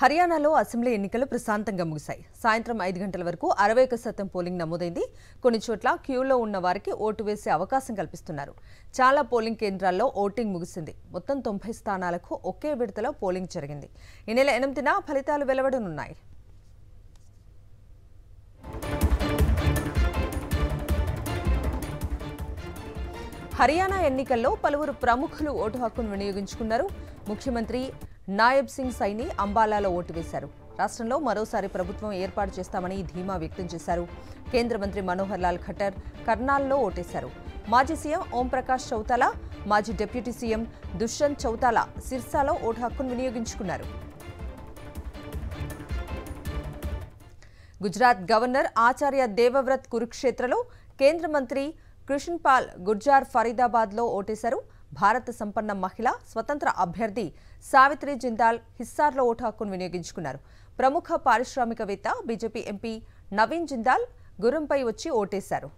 హర్యానాలో అసెంబ్లీ ఎన్నికలు ప్రశాంతంగా ముగిశాయి. సాయంత్రం 5 గంటల వరకు 61% పోలింగ్ నమోదైంది. కొన్ని చోట్ల క్యూలో ఉన్న వారికి ఓటు వేసే అవకాశం కల్పిస్తున్నారు. చాలా పోలింగ్ కేంద్రాల్లో ఓటింగ్ ముగిసింది. మొత్తం 90 స్థానాలకు ఒకే విడతలో పోలింగ్ జరిగింది. ఈ నెల 8న ఫలితాలు వెలువడనున్నాయి. హర్యానా ఎన్నికల్లో పలువురు ప్రముఖులు ఓటు హక్కును వినియోగించుకున్నారు. ముఖ్యమంత్రి నాయబ్ సింగ్ సైని అంబాలాలో ఓటు వేశారు. రాష్ట్రంలో మరోసారి ప్రభుత్వం ఏర్పాటు చేస్తామని ధీమా వ్యక్తం చేశారు. కేంద్ర మంత్రి మనోహర్ లాల్ ఖట్టర్ కర్నాల్లో ఓటేశారు. మాజీ సీఎం ఓంప్రకాష్ చౌతాలా, మాజీ డిప్యూటీ సీఎం దుష్యంత్ చౌతాలా సిర్సాలో ఓటు హక్కును వినియోగించుకున్నారు. గుజరాత్ గవర్నర్ ఆచార్య దేవవ్రత్ కురుక్షేత్రలో, కేంద్ర మంత్రి కృష్ణపాల్ గుర్జార్ ఫరీదాబాద్లో ఓటేశారు. భారత సంపన్న మహిళ, స్వతంత్ర అభ్యర్థి సావిత్రి జిందాల్ హిస్సార్లో ఓటు హక్కును వినియోగించుకున్నారు. ప్రముఖ పారిశ్రామికవేత్త, బీజేపీ ఎంపీ నవీన్ జిందాల్ గుర్రంపై వచ్చి ఓటేశారు.